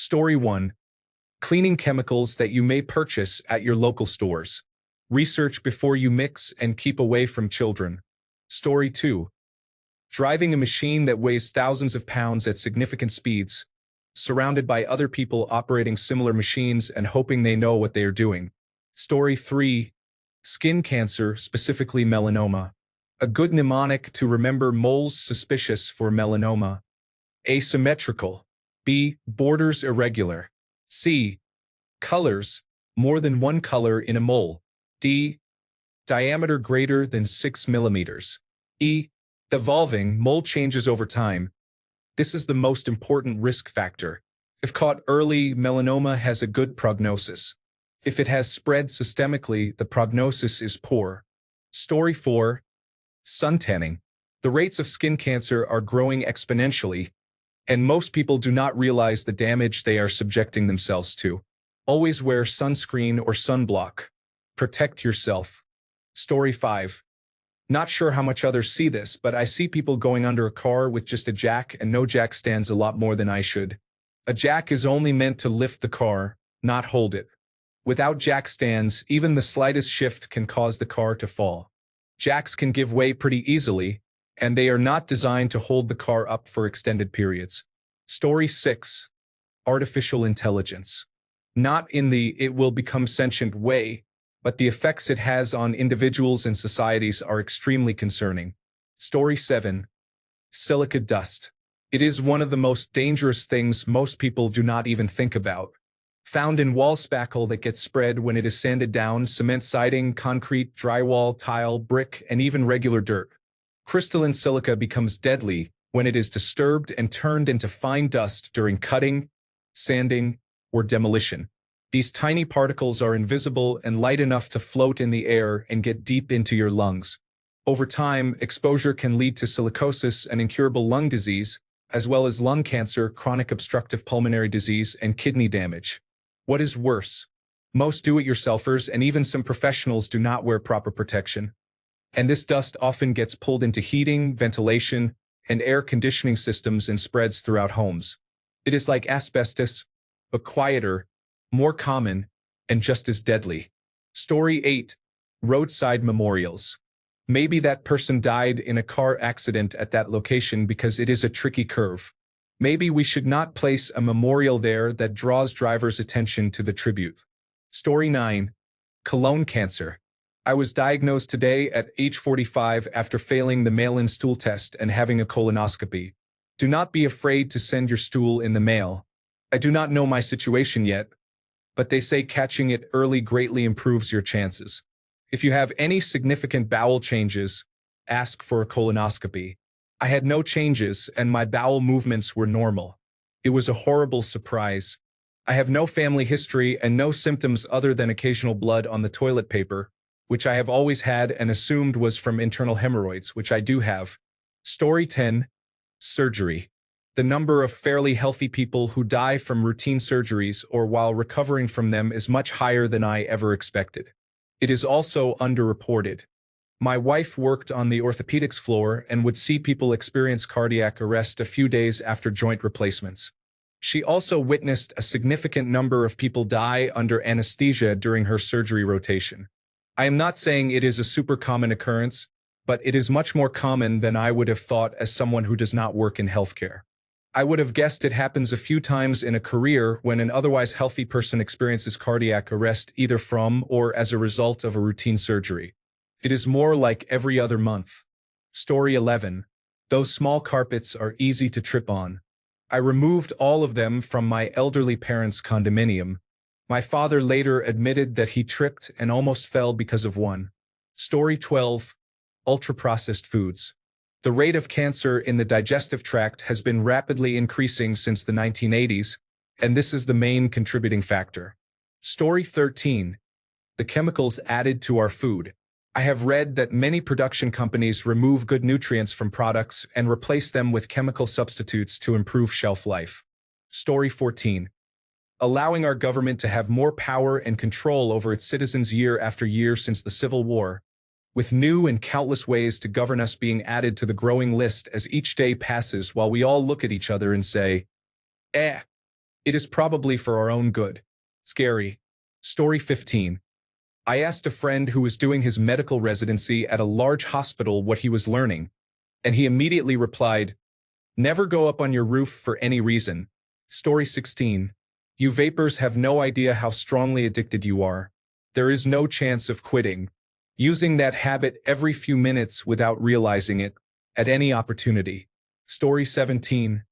Story 1. Cleaning chemicals that you may purchase at your local stores. Research before you mix and keep away from children. Story 2. Driving a machine that weighs thousands of pounds at significant speeds, surrounded by other people operating similar machines and hoping they know what they are doing. Story 3. Skin cancer, specifically melanoma. A good mnemonic to remember: moles suspicious for melanoma. Asymmetrical. B. Borders irregular. C. Colors, more than one color in a mole. D. Diameter greater than 6 millimeters. E. Evolving, mole changes over time. This is the most important risk factor. If caught early, melanoma has a good prognosis. If it has spread systemically, the prognosis is poor. Story 4. Suntanning. The rates of skin cancer are growing exponentially, and most people do not realize the damage they are subjecting themselves to. Always wear sunscreen or sunblock. Protect yourself. Story 5. Not sure how much others see this, but I see people going under a car with just a jack and no jack stands a lot more than I should. A jack is only meant to lift the car, not hold it. Without jack stands, even the slightest shift can cause the car to fall. Jacks can give way pretty easily, and they are not designed to hold the car up for extended periods. Story 6. Artificial intelligence. Not in the "it will become sentient" way, but the effects it has on individuals and societies are extremely concerning. Story 7. Silica dust. It is one of the most dangerous things most people do not even think about. Found in wall spackle that gets spread when it is sanded down, cement siding, concrete, drywall, tile, brick, and even regular dirt. Crystalline silica becomes deadly when it is disturbed and turned into fine dust during cutting, sanding, or demolition. These tiny particles are invisible and light enough to float in the air and get deep into your lungs. Over time, exposure can lead to silicosis, an incurable lung disease, as well as lung cancer, chronic obstructive pulmonary disease, and kidney damage. What is worse? Most do-it-yourselfers and even some professionals do not wear proper protection. And this dust often gets pulled into heating, ventilation, and air conditioning systems and spreads throughout homes. It is like asbestos, but quieter, more common, and just as deadly. Story 8. Roadside memorials. Maybe that person died in a car accident at that location because it is a tricky curve. Maybe we should not place a memorial there that draws drivers' attention to the tribute. Story 9. Colon cancer. I was diagnosed today at age 45 after failing the mail-in stool test and having a colonoscopy. Do not be afraid to send your stool in the mail. I do not know my situation yet, but they say catching it early greatly improves your chances. If you have any significant bowel changes, ask for a colonoscopy. I had no changes and my bowel movements were normal. It was a horrible surprise. I have no family history and no symptoms other than occasional blood on the toilet paper, which I have always had and assumed was from internal hemorrhoids, which I do have. Story 10. Surgery. The number of fairly healthy people who die from routine surgeries or while recovering from them is much higher than I ever expected. It is also underreported. My wife worked on the orthopedics floor and would see people experience cardiac arrest a few days after joint replacements. She also witnessed a significant number of people die under anesthesia during her surgery rotation. I am not saying it is a super common occurrence, but it is much more common than I would have thought as someone who does not work in healthcare. I would have guessed it happens a few times in a career when an otherwise healthy person experiences cardiac arrest either from or as a result of a routine surgery. It is more like every other month. Story 11. Those small carpets are easy to trip on. I removed all of them from my elderly parents' condominium. My father later admitted that he tripped and almost fell because of one. Story 12. Ultra-processed foods. The rate of cancer in the digestive tract has been rapidly increasing since the 1980s, and this is the main contributing factor. Story 13. The chemicals added to our food. I have read that many production companies remove good nutrients from products and replace them with chemical substitutes to improve shelf life. Story 14. Allowing our government to have more power and control over its citizens year after year since the Civil War, with new and countless ways to govern us being added to the growing list as each day passes while we all look at each other and say, It is probably for our own good. Scary. Story 15. I asked a friend who was doing his medical residency at a large hospital what he was learning, and he immediately replied, "Never go up on your roof for any reason." Story 16. You vapors have no idea how strongly addicted you are. There is no chance of quitting. Using that habit every few minutes without realizing it, at any opportunity. Story 17.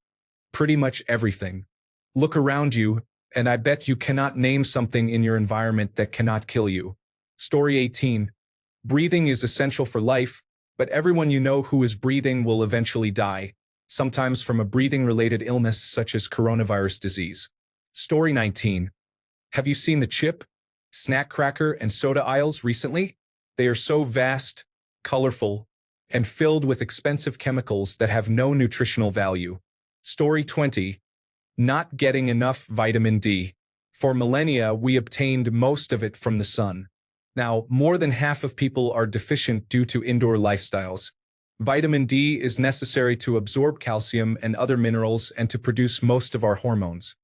Pretty much everything. Look around you, and I bet you cannot name something in your environment that cannot kill you. Story 18. Breathing is essential for life, but everyone you know who is breathing will eventually die, sometimes from a breathing-related illness such as coronavirus disease. Story 19. Have you seen the chip, snack cracker, and soda aisles recently? They are so vast, colorful, and filled with expensive chemicals that have no nutritional value. Story 20. Not getting enough vitamin D. For millennia, we obtained most of it from the sun. Now, more than half of people are deficient due to indoor lifestyles. Vitamin D is necessary to absorb calcium and other minerals and to produce most of our hormones.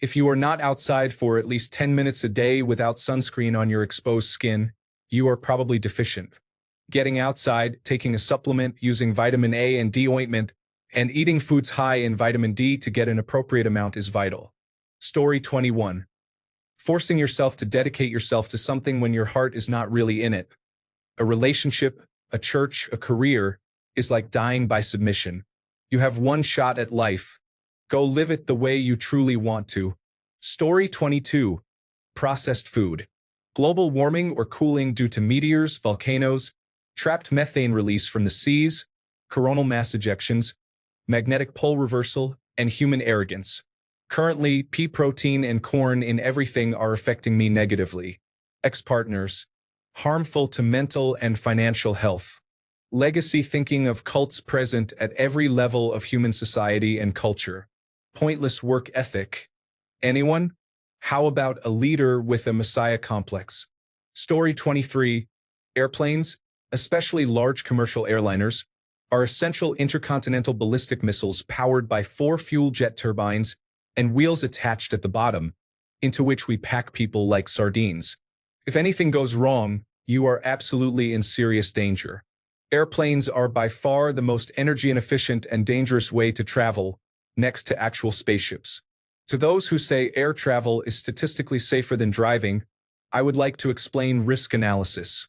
If you are not outside for at least 10 minutes a day without sunscreen on your exposed skin, you are probably deficient. Getting outside, taking a supplement, using vitamin A and D ointment, and eating foods high in vitamin D to get an appropriate amount is vital. Story 21. Forcing yourself to dedicate yourself to something when your heart is not really in it. A relationship, a church, a career is like dying by submission. You have one shot at life. Go live it the way you truly want to. Story 22. Processed food. Global warming or cooling due to meteors, volcanoes, trapped methane release from the seas, coronal mass ejections, magnetic pole reversal, and human arrogance. Currently, pea protein and corn in everything are affecting me negatively. Ex-partners. Harmful to mental and financial health. Legacy thinking of cults present at every level of human society and culture. Pointless work ethic. Anyone? How about a leader with a messiah complex? Story 23. Airplanes, especially large commercial airliners, are essential intercontinental ballistic missiles powered by 4 fuel jet turbines and wheels attached at the bottom, into which we pack people like sardines. If anything goes wrong, you are absolutely in serious danger. Airplanes are by far the most energy inefficient and dangerous way to travel, next to actual spaceships. To those who say air travel is statistically safer than driving, I would like to explain risk analysis.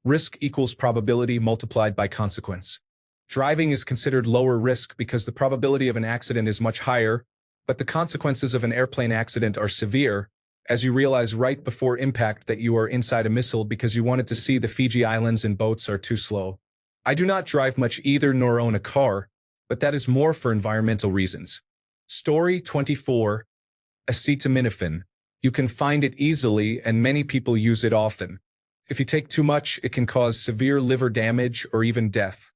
Risk equals probability multiplied by consequence. Driving is considered lower risk because the probability of an accident is much higher, but the consequences of an airplane accident are severe, as you realize right before impact that you are inside a missile because you wanted to see the Fiji Islands and boats are too slow. I do not drive much either nor own a car, but that is more for environmental reasons. Story 24. Acetaminophen. You can find it easily and many people use it often. If you take too much, it can cause severe liver damage or even death.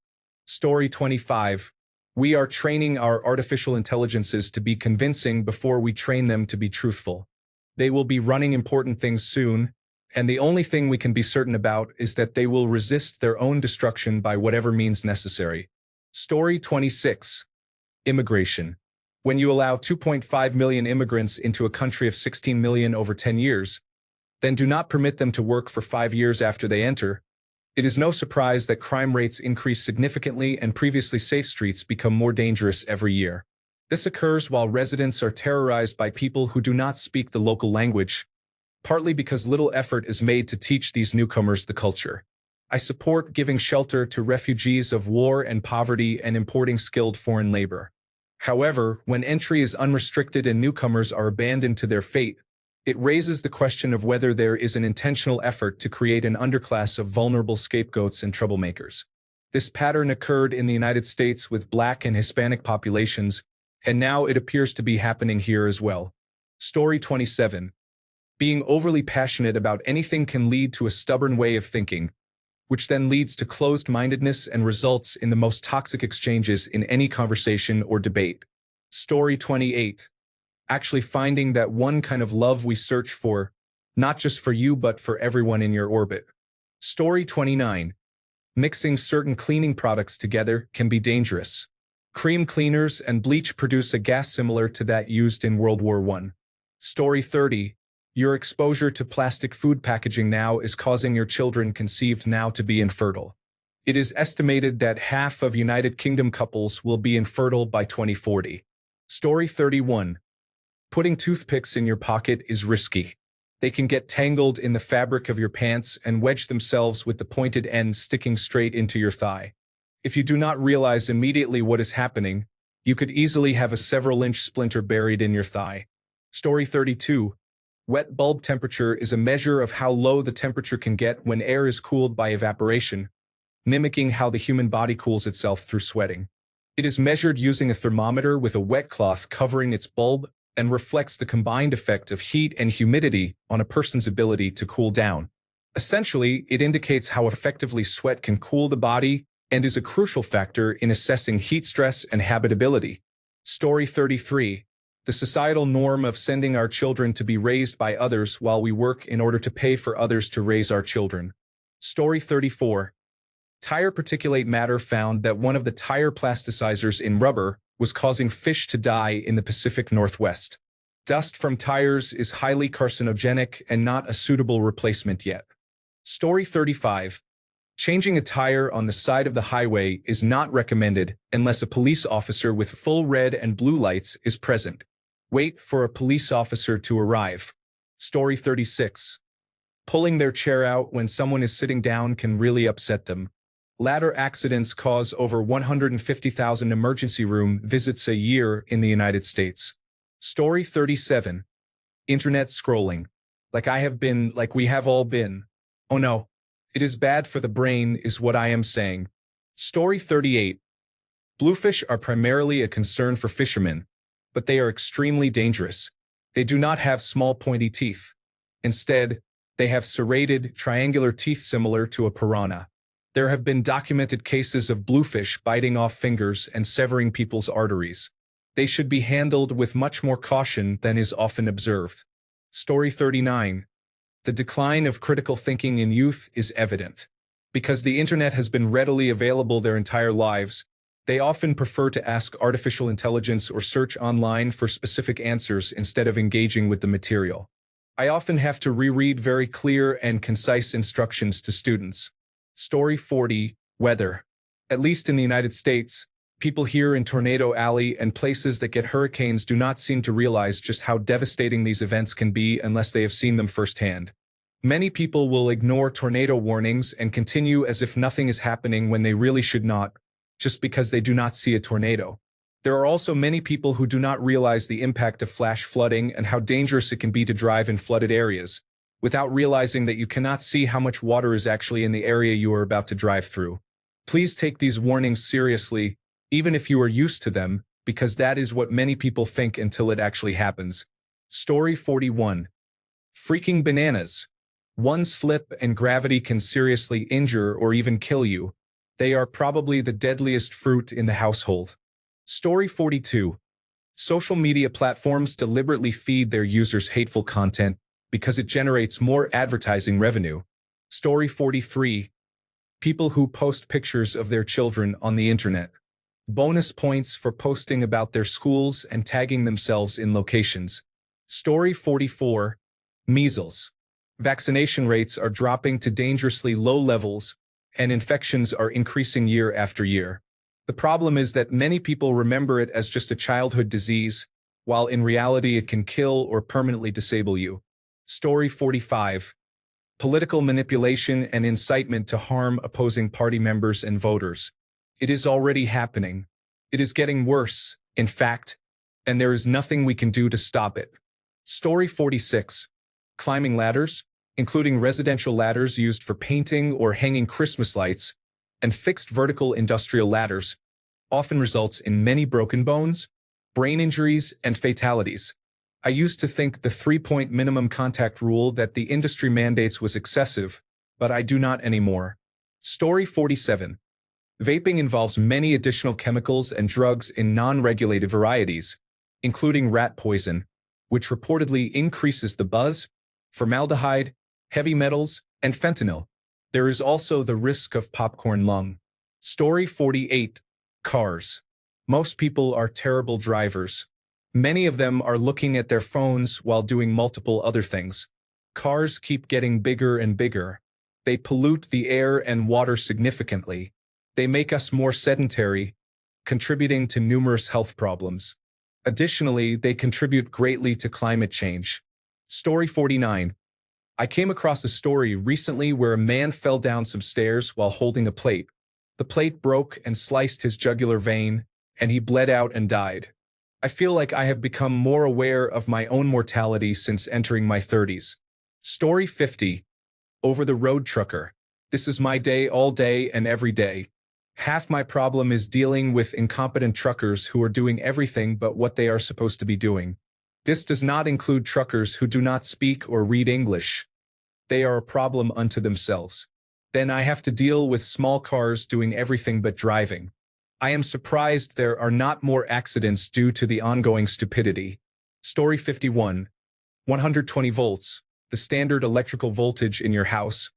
Story 25. We are training our artificial intelligences to be convincing before we train them to be truthful. They will be running important things soon, and the only thing we can be certain about is that they will resist their own destruction by whatever means necessary. Story 26. Immigration. When you allow 2.5 million immigrants into a country of 16 million over 10 years, then do not permit them to work for 5 years after they enter, it is no surprise that crime rates increase significantly and previously safe streets become more dangerous every year. This occurs while residents are terrorized by people who do not speak the local language, partly because little effort is made to teach these newcomers the culture. I support giving shelter to refugees of war and poverty and importing skilled foreign labor. However, when entry is unrestricted and newcomers are abandoned to their fate, it raises the question of whether there is an intentional effort to create an underclass of vulnerable scapegoats and troublemakers. This pattern occurred in the United States with Black and Hispanic populations, and now it appears to be happening here as well. Story 27. Being overly passionate about anything can lead to a stubborn way of thinking, which then leads to closed-mindedness and results in the most toxic exchanges in any conversation or debate. Story 28. Actually finding that one kind of love we search for, not just for you but for everyone in your orbit. Story 29. Mixing certain cleaning products together can be dangerous. Cream cleaners and bleach produce a gas similar to that used in World War I. Story 30. Your exposure to plastic food packaging now is causing your children conceived now to be infertile. It is estimated that half of United Kingdom couples will be infertile by 2040. Story 31. Putting toothpicks in your pocket is risky. They can get tangled in the fabric of your pants and wedge themselves with the pointed end sticking straight into your thigh. If you do not realize immediately what is happening, you could easily have a several-inch splinter buried in your thigh. Story 32. Wet bulb temperature is a measure of how low the temperature can get when air is cooled by evaporation, mimicking how the human body cools itself through sweating. It is measured using a thermometer with a wet cloth covering its bulb and reflects the combined effect of heat and humidity on a person's ability to cool down. Essentially, it indicates how effectively sweat can cool the body and is a crucial factor in assessing heat stress and habitability. Story 33. The societal norm of sending our children to be raised by others while we work in order to pay for others to raise our children. Story 34. Tire particulate matter found that one of the tire plasticizers in rubber was causing fish to die in the Pacific Northwest. Dust from tires is highly carcinogenic and not a suitable replacement yet. Story 35. Changing a tire on the side of the highway is not recommended unless a police officer with full red and blue lights is present. Wait for a police officer to arrive. Story 36. Pulling their chair out when someone is sitting down can really upset them. Ladder accidents cause over 150,000 emergency room visits a year in the United States. Story 37. Internet scrolling. Like we have all been. Oh no. It is bad for the brain is what I am saying. Story 38. Bluefish are primarily a concern for fishermen, but they are extremely dangerous. They do not have small pointy teeth. Instead, they have serrated, triangular teeth similar to a piranha. There have been documented cases of bluefish biting off fingers and severing people's arteries. They should be handled with much more caution than is often observed. Story 39. The decline of critical thinking in youth is evident. Because the internet has been readily available their entire lives, they often prefer to ask artificial intelligence or search online for specific answers instead of engaging with the material. I often have to reread very clear and concise instructions to students. Story 40. Weather. At least in the United States, people here in Tornado Alley and places that get hurricanes do not seem to realize just how devastating these events can be unless they have seen them firsthand. Many people will ignore tornado warnings and continue as if nothing is happening when they really should not, just because they do not see a tornado. There are also many people who do not realize the impact of flash flooding and how dangerous it can be to drive in flooded areas, without realizing that you cannot see how much water is actually in the area you are about to drive through. Please take these warnings seriously, even if you are used to them, because that is what many people think until it actually happens. Story 41. Freaking bananas. One slip and gravity can seriously injure or even kill you. They are probably the deadliest fruit in the household. Story 42. Social media platforms deliberately feed their users hateful content because it generates more advertising revenue. Story 43. People who post pictures of their children on the internet. Bonus points for posting about their schools and tagging themselves in locations. Story 44. Measles. Vaccination rates are dropping to dangerously low levels, and infections are increasing year after year. The problem is that many people remember it as just a childhood disease, while in reality it can kill or permanently disable you. Story 45. Political manipulation and incitement to harm opposing party members and voters. It is already happening. It is getting worse, in fact, and there is nothing we can do to stop it. Story 46. Climbing ladders, including residential ladders used for painting or hanging Christmas lights, and fixed vertical industrial ladders, often results in many broken bones, brain injuries, and fatalities. I used to think the 3-point minimum contact rule that the industry mandates was excessive, but I do not anymore. Story 47. Vaping involves many additional chemicals and drugs in non-regulated varieties, including rat poison, which reportedly increases the buzz, formaldehyde, heavy metals, and fentanyl. There is also the risk of popcorn lung. Story 48. Cars. Most people are terrible drivers. Many of them are looking at their phones while doing multiple other things. Cars keep getting bigger and bigger. They pollute the air and water significantly. They make us more sedentary, contributing to numerous health problems. Additionally, they contribute greatly to climate change. Story 49. I came across a story recently where a man fell down some stairs while holding a plate. The plate broke and sliced his jugular vein, and he bled out and died. I feel like I have become more aware of my own mortality since entering my 30s. Story 50. Over the road trucker. This is my day all day and every day. Half my problem is dealing with incompetent truckers who are doing everything but what they are supposed to be doing. This does not include truckers who do not speak or read English. They are a problem unto themselves. Then I have to deal with small cars doing everything but driving. I am surprised there are not more accidents due to the ongoing stupidity. Story 51. 120 volts, the standard electrical voltage in your house,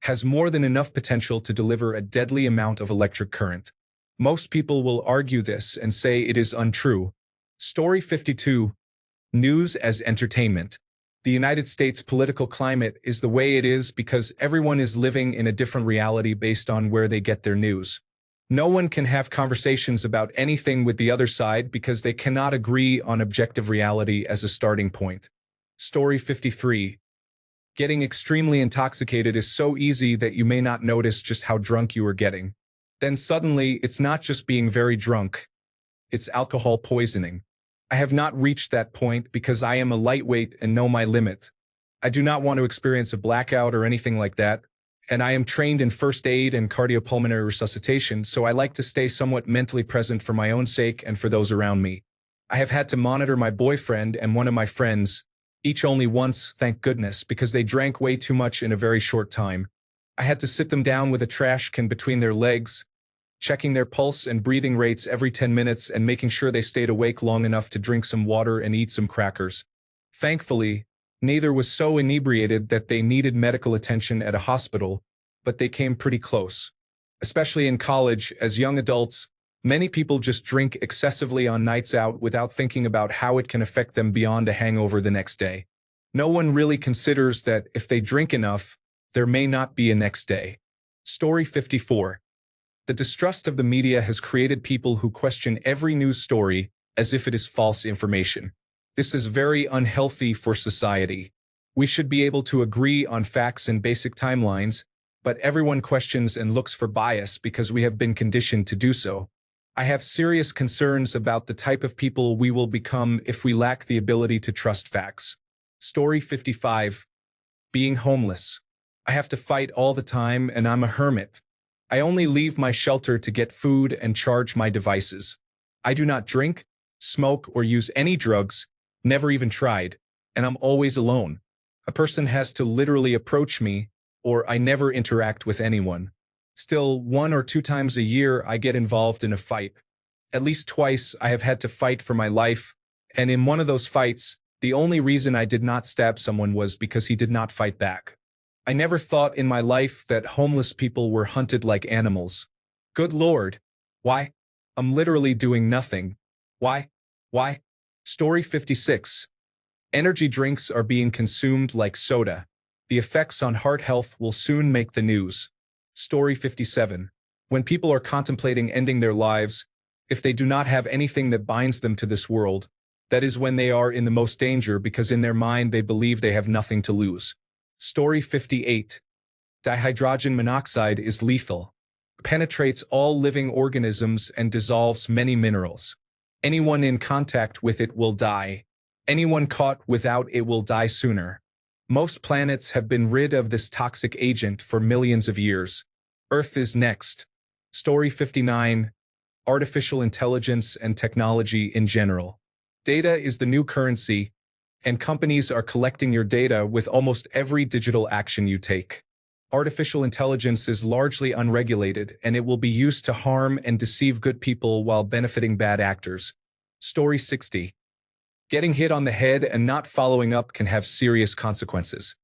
has more than enough potential to deliver a deadly amount of electric current. Most people will argue this and say it is untrue. Story 52. News as entertainment. The United States political climate is the way it is because everyone is living in a different reality based on where they get their news. No one can have conversations about anything with the other side because they cannot agree on objective reality as a starting point. Story 53. Getting extremely intoxicated is so easy that you may not notice just how drunk you are getting. Then suddenly, it's not just being very drunk. It's alcohol poisoning. I have not reached that point because I am a lightweight and know my limit. I do not want to experience a blackout or anything like that, and I am trained in first aid and cardiopulmonary resuscitation, so I like to stay somewhat mentally present for my own sake and for those around me. I have had to monitor my boyfriend and one of my friends, each only once, thank goodness, because they drank way too much in a very short time. I had to sit them down with a trash can between their legs, checking their pulse and breathing rates every 10 minutes and making sure they stayed awake long enough to drink some water and eat some crackers. Thankfully, neither was so inebriated that they needed medical attention at a hospital, but they came pretty close. Especially in college, as young adults, many people just drink excessively on nights out without thinking about how it can affect them beyond a hangover the next day. No one really considers that if they drink enough, there may not be a next day. Story 54. The distrust of the media has created people who question every news story as if it is false information. This is very unhealthy for society. We should be able to agree on facts and basic timelines, but everyone questions and looks for bias because we have been conditioned to do so. I have serious concerns about the type of people we will become if we lack the ability to trust facts. Story 55. Being homeless. I have to fight all the time and I'm a hermit. I only leave my shelter to get food and charge my devices. I do not drink, smoke, or use any drugs, never even tried, and I'm always alone. A person has to literally approach me, or I never interact with anyone. Still, 1 or 2 times a year I get involved in a fight. At least twice I have had to fight for my life, and in one of those fights, the only reason I did not stab someone was because he did not fight back. I never thought in my life that homeless people were hunted like animals. Good Lord. Why? I'm literally doing nothing. Why? Why? Story 56. Energy drinks are being consumed like soda. The effects on heart health will soon make the news. Story 57. When people are contemplating ending their lives, if they do not have anything that binds them to this world, that is when they are in the most danger because in their mind they believe they have nothing to lose. Story 58. Dihydrogen monoxide is lethal. Penetrates all living organisms and dissolves many minerals. Anyone in contact with it will die. Anyone caught without it will die sooner. Most planets have been rid of this toxic agent for millions of years. Earth is next. Story 59. Artificial intelligence and technology in general. Data is the new currency, and companies are collecting your data with almost every digital action you take. Artificial intelligence is largely unregulated, and it will be used to harm and deceive good people while benefiting bad actors. Story 60. Getting hit on the head and not following up can have serious consequences.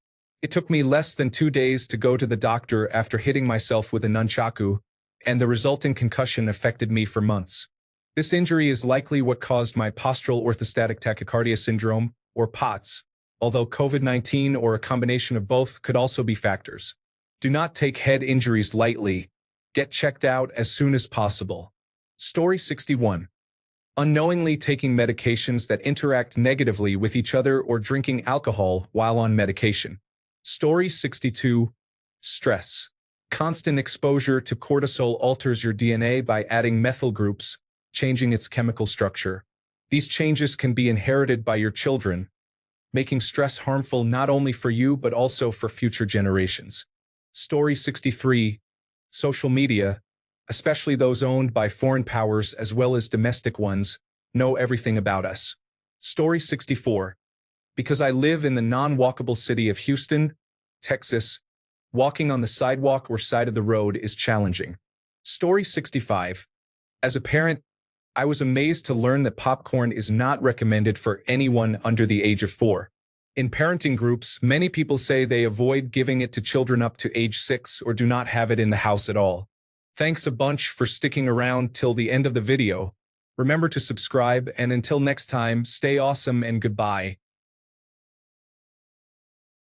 It took me less than 2 days to go to the doctor after hitting myself with a nunchaku, and the resulting concussion affected me for months. This injury is likely what caused my postural orthostatic tachycardia syndrome, or POTS, although COVID-19 or a combination of both could also be factors. Do not take head injuries lightly. Get checked out as soon as possible. Story 61. Unknowingly taking medications that interact negatively with each other or drinking alcohol while on medication. Story 62. Stress. Constant exposure to cortisol alters your DNA by adding methyl groups, changing its chemical structure. These changes can be inherited by your children, making stress harmful not only for you but also for future generations. Story 63. Social media, especially those owned by foreign powers as well as domestic ones, know everything about us. Story 64. Because I live in the non-walkable city of Houston, Texas, walking on the sidewalk or side of the road is challenging. Story 65. As a parent, I was amazed to learn that popcorn is not recommended for anyone under the age of 4. In parenting groups, many people say they avoid giving it to children up to age 6 or do not have it in the house at all. Thanks a bunch for sticking around till the end of the video. Remember to subscribe, and until next time, stay awesome and goodbye.